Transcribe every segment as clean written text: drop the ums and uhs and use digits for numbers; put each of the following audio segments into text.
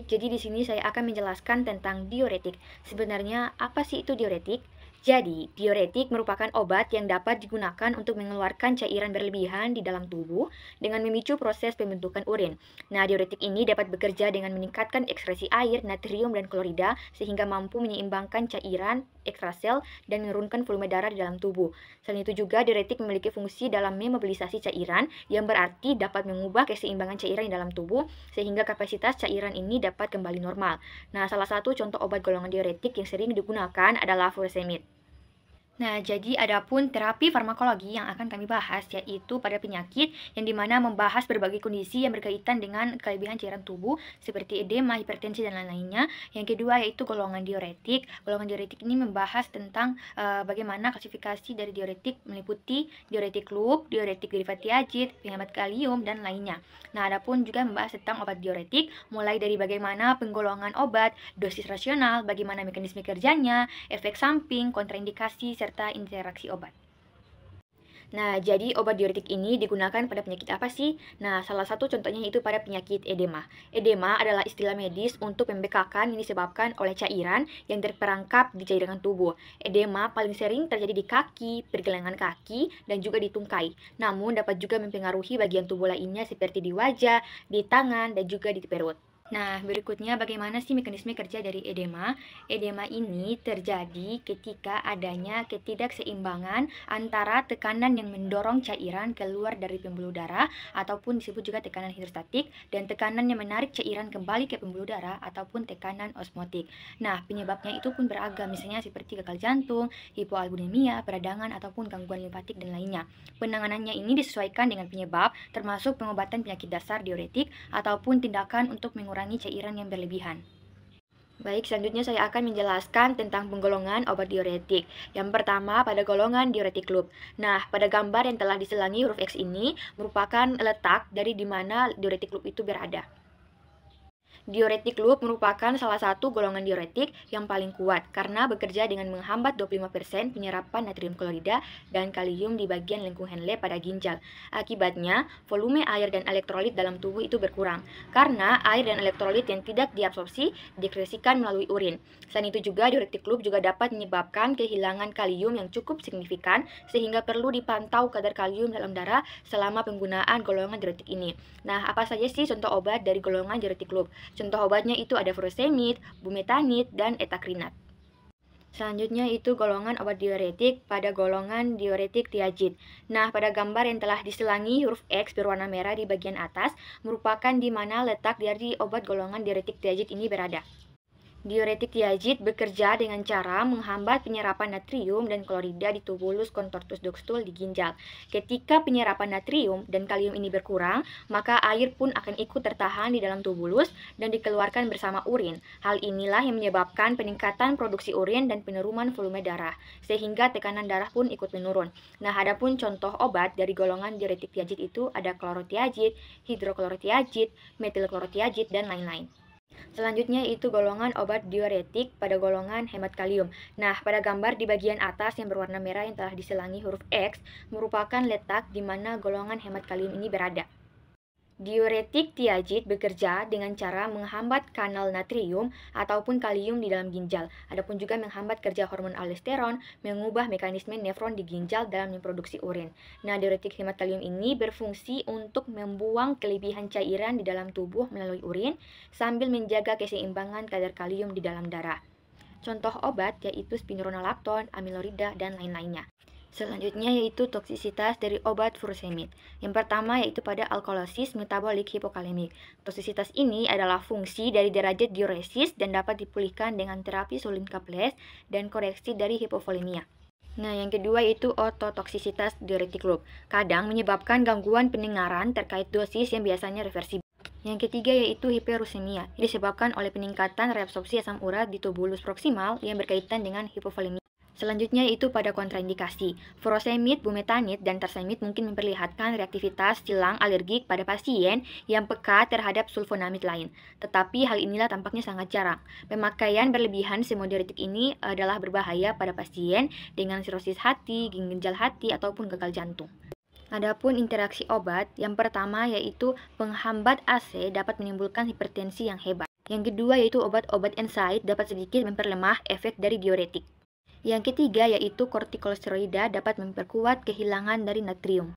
jadi di sini saya akan menjelaskan tentang diuretik. Sebenarnya apa sih itu diuretik? Jadi, diuretik merupakan obat yang dapat digunakan untuk mengeluarkan cairan berlebihan di dalam tubuh dengan memicu proses pembentukan urin. Nah, diuretik ini dapat bekerja dengan meningkatkan ekskresi air, natrium, dan klorida sehingga mampu menyeimbangkan cairan ekstrasel dan menurunkan volume darah di dalam tubuh. Selain itu juga diuretik memiliki fungsi dalam memobilisasi cairan yang berarti dapat mengubah keseimbangan cairan di dalam tubuh sehingga kapasitas cairan ini dapat kembali normal. Nah, salah satu contoh obat golongan diuretik yang sering digunakan adalah furosemid. Nah, jadi adapun terapi farmakologi yang akan kami bahas yaitu pada penyakit yang dimana membahas berbagai kondisi yang berkaitan dengan kelebihan cairan tubuh seperti edema, hipertensi, dan lain-lainnya. Yang kedua yaitu golongan diuretik. Golongan diuretik ini membahas tentang bagaimana klasifikasi dari diuretik meliputi diuretik loop, diuretik derivat tiazid, penghemat kalium, dan lainnya. Nah, adapun juga membahas tentang obat diuretik mulai dari bagaimana penggolongan obat, dosis rasional, bagaimana mekanisme kerjanya, efek samping, kontraindikasi, serta interaksi obat. Nah, jadi obat diuretik ini digunakan pada penyakit apa sih? Nah, salah satu contohnya itu pada penyakit edema. Edema adalah istilah medis untuk pembekakan yang disebabkan oleh cairan yang terperangkap di cairan tubuh. Edema paling sering terjadi di kaki, pergelangan kaki, dan juga di tungkai. Namun, dapat juga mempengaruhi bagian tubuh lainnya seperti di wajah, di tangan, dan juga di perut. Nah, berikutnya bagaimana sih mekanisme kerja dari edema? Edema ini terjadi ketika adanya ketidakseimbangan antara tekanan yang mendorong cairan keluar dari pembuluh darah ataupun disebut juga tekanan hidrostatik dan tekanan yang menarik cairan kembali ke pembuluh darah ataupun tekanan osmotik. Nah, penyebabnya itu pun beragam, misalnya seperti gagal jantung, hipoalbuminemia, peradangan ataupun gangguan limfatik dan lainnya. Penanganannya ini disesuaikan dengan penyebab, termasuk pengobatan penyakit dasar diuretik ataupun tindakan untuk mengurangi cairan yang berlebihan. Baik, selanjutnya saya akan menjelaskan tentang penggolongan obat diuretik. Yang pertama, pada golongan diuretik loop. Nah, pada gambar yang telah diselangi huruf X ini merupakan letak dari di mana diuretik loop itu berada. Diuretik loop merupakan salah satu golongan diuretik yang paling kuat karena bekerja dengan menghambat 25% penyerapan natrium klorida dan kalium di bagian lengkung Henle pada ginjal. Akibatnya, volume air dan elektrolit dalam tubuh itu berkurang karena air dan elektrolit yang tidak diabsorpsi diekskresikan melalui urin. Selain itu juga diuretik loop juga dapat menyebabkan kehilangan kalium yang cukup signifikan sehingga perlu dipantau kadar kalium dalam darah selama penggunaan golongan diuretik ini. Nah, apa saja sih contoh obat dari golongan diuretik loop? Contoh obatnya itu ada furosemid, bumetanid, dan etakrinat. Selanjutnya itu golongan obat diuretik pada golongan diuretik tiazid. Nah, pada gambar yang telah diselangi huruf X berwarna merah di bagian atas merupakan di mana letak dari obat golongan diuretik tiazid ini berada. Diuretik tiazid bekerja dengan cara menghambat penyerapan natrium dan klorida di tubulus contortus ductus di ginjal. Ketika penyerapan natrium dan kalium ini berkurang, maka air pun akan ikut tertahan di dalam tubulus dan dikeluarkan bersama urin. Hal inilah yang menyebabkan peningkatan produksi urin dan penurunan volume darah, sehingga tekanan darah pun ikut menurun. Nah, adapun contoh obat dari golongan diuretik tiazid itu ada klorotiazid, hidroklorotiazid, metilklorotiazid, dan lain-lain. Selanjutnya itu golongan obat diuretik pada golongan hemat kalium. Nah, pada gambar di bagian atas yang berwarna merah yang telah diselangi huruf X merupakan letak di mana golongan hemat kalium ini berada. Diuretik tiazid bekerja dengan cara menghambat kanal natrium ataupun kalium di dalam ginjal. Adapun juga menghambat kerja hormon aldosteron, mengubah mekanisme nefron di ginjal dalam memproduksi urin. Nah, diuretik hemat kalium ini berfungsi untuk membuang kelebihan cairan di dalam tubuh melalui urin sambil menjaga keseimbangan kadar kalium di dalam darah. Contoh obat yaitu spironolakton, amilorida, dan lain-lainnya. Selanjutnya yaitu toksisitas dari obat furosemid. Yang pertama yaitu pada alkalosis metabolik hipokalemik. Toksisitas ini adalah fungsi dari derajat diuresis dan dapat dipulihkan dengan terapi sulin kaples dan koreksi dari hipovolemia. Nah, yang kedua yaitu ototoksisitas diuretik loop. Kadang menyebabkan gangguan pendengaran terkait dosis yang biasanya reversibel. Yang ketiga yaitu hiperusemia, disebabkan oleh peningkatan reabsorpsi asam urat di tubulus proksimal yang berkaitan dengan hipovolemia. Selanjutnya itu pada kontraindikasi. Furosemid, bumetanid, dan tarsemid mungkin memperlihatkan reaktivitas silang alergik pada pasien yang peka terhadap sulfonamid lain. Tetapi hal inilah tampaknya sangat jarang. Pemakaian berlebihan semua diuretik ini adalah berbahaya pada pasien dengan sirosis hati, ginjal hati, ataupun gagal jantung. Adapun interaksi obat, yang pertama yaitu penghambat AC dapat menimbulkan hipertensi yang hebat. Yang kedua yaitu obat-obat NSAID dapat sedikit memperlemah efek dari diuretik. Yang ketiga yaitu kortikosteroida dapat memperkuat kehilangan dari natrium.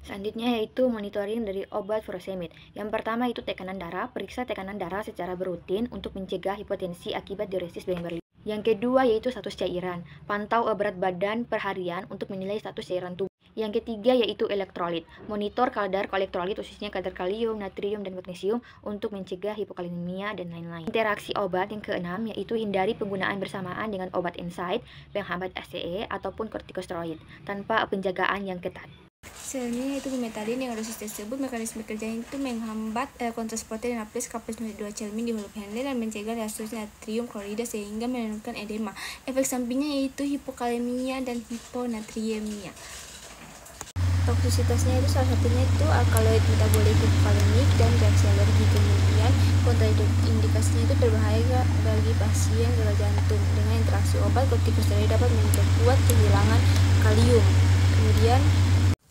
Selanjutnya yaitu monitoring dari obat furosemid. Yang pertama itu tekanan darah, periksa tekanan darah secara berutin untuk mencegah hipotensi akibat diuresis yang berlebihan. Yang kedua yaitu status cairan, pantau berat badan per harian untuk menilai status cairan tubuh. Yang ketiga yaitu elektrolit, monitor kadar elektrolit khususnya kadar kalium, natrium, dan magnesium untuk mencegah hipokalemia dan lain-lain. Interaksi obat yang keenam yaitu hindari penggunaan bersamaan dengan obat NSAID, penghambat ACE, ataupun kortikosteroid tanpa penjagaan yang ketat. Selanjutnya itu bumetalin. Dengan dosis tersebut mekanisme kerjanya itu menghambat transporter naples kapasitas 2 cermin di huruf handle dan mencegah reaksi natrium klorida sehingga menurunkan edema. Efek sampingnya yaitu hipokalemia dan hiponatriemia. Toksisitasnya itu salah satunya itu alkaloid metabolik hipokalemik dan reaksi alergi. Kemudian kontraindikasinya itu berbahaya bagi pasien gagal jantung. Dengan interaksi obat, kortikosteroid dapat memperkuat kehilangan kalium. Kemudian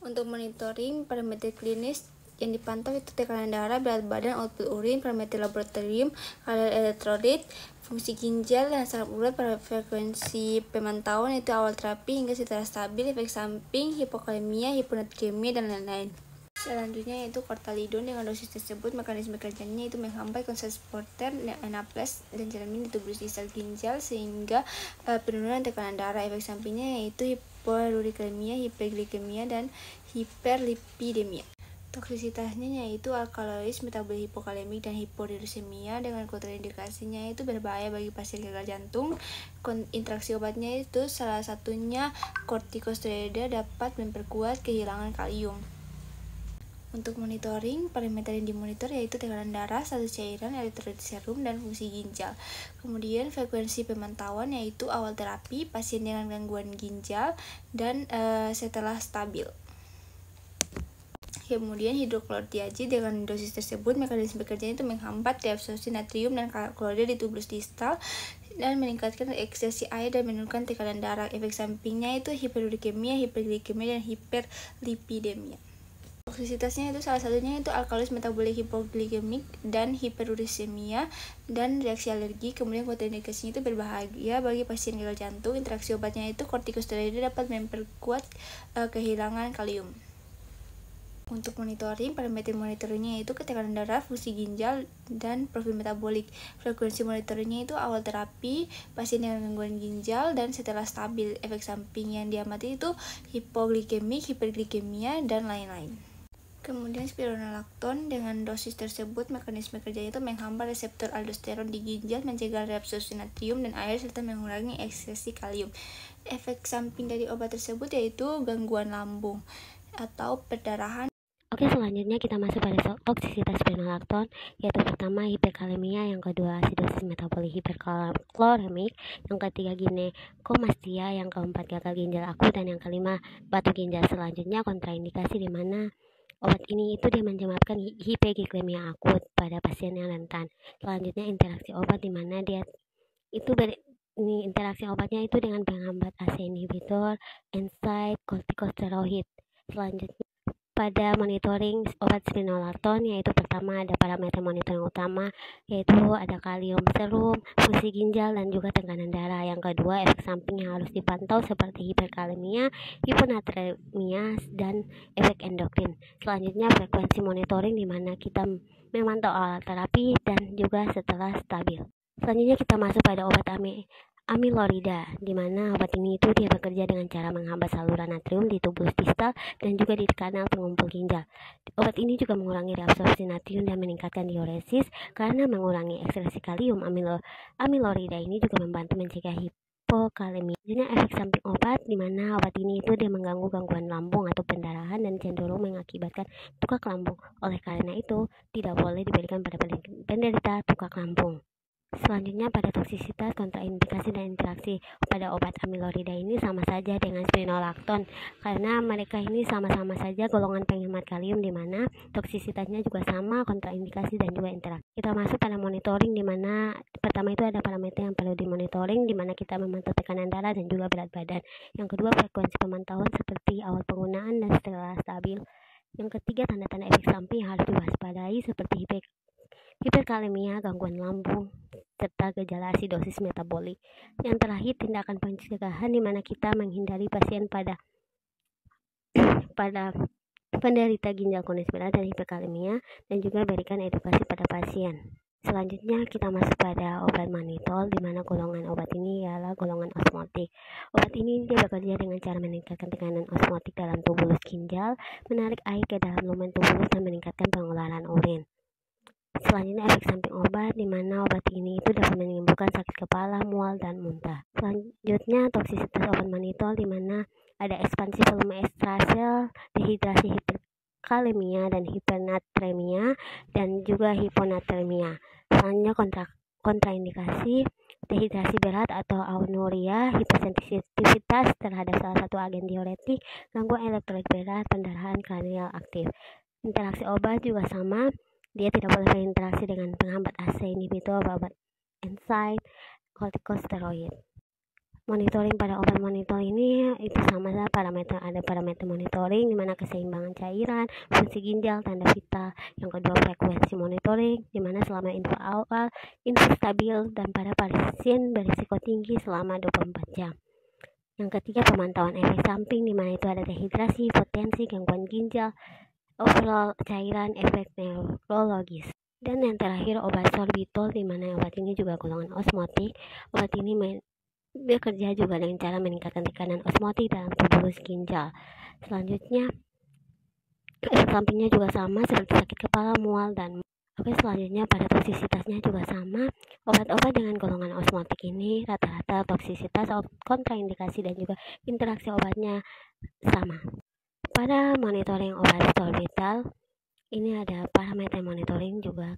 untuk monitoring parameter klinis yang dipantau itu tekanan darah, berat badan, output urin, parameter laboratorium, kadar elektrolit, fungsi ginjal, dan saraf urat. Pada frekuensi pemantauan itu awal terapi hingga setelah stabil, efek samping, hipokalemia, hiponatremia, dan lain-lain. Selanjutnya yaitu kortalidon. Dengan dosis tersebut mekanisme kerjanya itu menghambat transporter naples dan cermin di tubuh sel ginjal sehingga penurunan tekanan darah. Efek sampingnya yaitu hiperurikemia, hiperglikemia, dan hiperlipidemia. Toksisitasnya yaitu alkaloid metabolik hipokalemik dan hipodiursemia. Dengan kontraindikasinya itu berbahaya bagi pasien gagal jantung. Interaksi obatnya itu salah satunya kortikosteroida dapat memperkuat kehilangan kalium. Untuk monitoring, parameter yang dimonitor yaitu tekanan darah, status cairan, elektrolit serum, dan fungsi ginjal. Kemudian frekuensi pemantauan yaitu awal terapi, pasien dengan gangguan ginjal, dan setelah stabil. Kemudian hidroklortiazid. Dengan dosis tersebut mekanisme kerjanya itu menghambat reabsorpsi natrium dan klorida di tubuh distal dan meningkatkan ekstraksi air dan menurunkan tekanan darah. Efek sampingnya itu hiperurikemia, hiperglikemia, dan hiperlipidemia. Toksisitasnya itu salah satunya itu alkaloid metabolik hipoglikemik dan hiperurikemia dan reaksi alergi. Kemudian kontraindikasinya itu berbahaya bagi pasien gagal jantung. Interaksi obatnya itu kortikosteroida dapat memperkuat kehilangan kalium. Untuk monitoring, parameter monitoringnya itu tekanan darah, fungsi ginjal, dan profil metabolik. Frekuensi monitoringnya itu awal terapi, pasien dengan gangguan ginjal, dan setelah stabil. Efek samping yang diamati itu hipoglikemik, hiperglikemia, dan lain-lain. Kemudian spironolakton. Dengan dosis tersebut mekanisme kerjanya itu menghambat reseptor aldosteron di ginjal, mencegah reabsorpsi natrium dan air, serta mengurangi ekskresi kalium. Efek samping dari obat tersebut yaitu gangguan lambung atau perdarahan. Oke, selanjutnya kita masuk pada toksisitas spironolakton, yaitu pertama hiperkalemia, yang kedua asidosis metabolik hiperkloremik, yang ketiga ginekomastia, yang keempat gagal ginjal akut, dan yang kelima batu ginjal. Selanjutnya kontraindikasi, di mana obat ini itu dia menyebabkan hiperglikemia akut pada pasien yang rentan. Selanjutnya interaksi obat, di mana dia itu interaksi obatnya itu dengan penghambat ACE inhibitor, NSAID, kortikosteroid. Selanjutnya pada monitoring obat spironolakton, yaitu pertama ada parameter monitoring utama, yaitu ada kalium serum, fungsi ginjal, dan juga tekanan darah. Yang kedua, efek samping yang harus dipantau seperti hiperkalemia, hiponatremia, dan efek endokrin. Selanjutnya frekuensi monitoring, di mana kita memantau awal terapi dan juga setelah stabil. Selanjutnya kita masuk pada obat amilorida, di mana obat ini itu dia bekerja dengan cara menghambat saluran natrium di tubuh distal dan juga di kanal pengumpul ginjal. Obat ini juga mengurangi reabsorpsi natrium dan meningkatkan diuresis karena mengurangi ekskresi kalium. Amilorida ini juga membantu mencegah hipokalemia. Jadi efek samping obat, di mana obat ini itu dia mengganggu gangguan lambung atau pendarahan dan cenderung mengakibatkan tukak lambung. Oleh karena itu, tidak boleh diberikan pada penderita tukak lambung. Selanjutnya pada toksisitas, kontraindikasi, dan interaksi pada obat amilorida ini sama saja dengan spironolakton karena mereka ini sama-sama saja golongan penghemat kalium, di mana toksisitasnya juga sama, kontraindikasi, dan juga interaksi. Kita masuk pada monitoring, di mana pertama itu ada parameter yang perlu dimonitoring, di mana kita memantau tekanan darah dan juga berat badan. Yang kedua, frekuensi pemantauan seperti awal penggunaan dan setelah stabil. Yang ketiga, tanda-tanda efek samping yang harus diwaspadai seperti hiperkalemia, gangguan lambung, serta gejala asidosis metabolik. Yang terakhir, tindakan pencegahan di mana kita menghindari pasien pada penderita ginjal kronis berat dan hiperkalemia, dan juga berikan edukasi pada pasien. Selanjutnya kita masuk pada obat mannitol, di mana golongan obat ini ialah golongan osmotik. Obat ini dia bekerja dengan cara meningkatkan tekanan osmotik dalam tubulus ginjal, menarik air ke dalam lumen tubulus dan meningkatkan pengeluaran urin. Selanjutnya efek samping obat, di mana obat ini itu dapat menimbulkan sakit kepala, mual, dan muntah. Selanjutnya toksisitas obat mannitol, di mana ada ekspansi volume ekstrasel, dehidrasi, hiperkalemia dan hipernatremia, dan juga hiponatremia. Selanjutnya kontraindikasi, dehidrasi berat atau anuria, hipersensitivitas terhadap salah satu agen diuretik, gangguan elektrolit berat, pendarahan kranial aktif. Interaksi obat juga sama, dia tidak boleh berinteraksi dengan penghambat ACE inhibitor, obat enzim, kortikosteroid. Monitoring pada obat mannitol ini itu sama saja parameter. Ada parameter monitoring di mana keseimbangan cairan, fungsi ginjal, tanda vital. Yang kedua, frekuensi monitoring di mana selama info awal, info stabil, dan pada pasien berisiko tinggi selama 24 jam. Yang ketiga, pemantauan efek samping di mana itu ada dehidrasi, hipotensi, gangguan ginjal, overall cairan, efek neurologis. Dan yang terakhir, obat sorbitol, di mana obat ini juga golongan osmotik. Obat ini bekerja juga dengan cara meningkatkan tekanan osmotik dalam tubulus ginjal. Selanjutnya, efek sampingnya juga sama seperti sakit kepala, mual, dan selanjutnya pada toksisitasnya juga sama. Obat-obat dengan golongan osmotik ini rata-rata toksisitas, kontraindikasi, dan juga interaksi obatnya sama. Pada monitoring obat sorbitol, ini ada parameter monitoring juga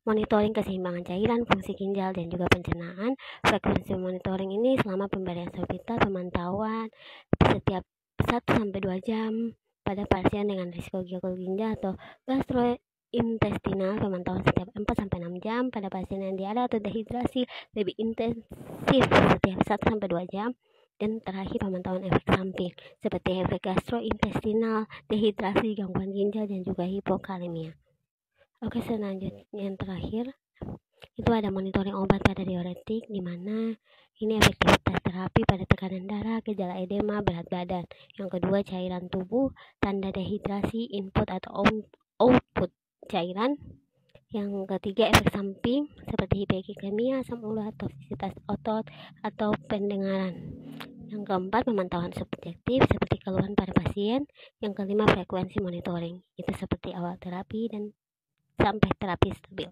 monitoring keseimbangan cairan, fungsi ginjal, dan juga pencernaan. Frekuensi monitoring ini selama pemberian sorbitol, pemantauan setiap 1-2 jam pada pasien dengan risiko gagal ginjal atau gastrointestinal, pemantauan setiap 4-6 jam pada pasien yang diare atau dehidrasi lebih intensif setiap 1-2 jam. Dan terakhir, pemantauan efek samping seperti efek gastrointestinal, dehidrasi, gangguan ginjal, dan juga hipokalemia. Selanjutnya yang terakhir itu ada monitoring obat pada diuretik, di mana ini efektivitas terapi pada tekanan darah, gejala edema, berat badan. Yang kedua, cairan tubuh, tanda dehidrasi, input atau output cairan. Yang ketiga, efek samping seperti hiperglikemia, asam urat, toksisitas otot, atau pendengaran. Yang keempat, pemantauan subjektif seperti keluhan pada pasien. Yang kelima, frekuensi monitoring. Itu seperti awal terapi dan sampai terapi stabil.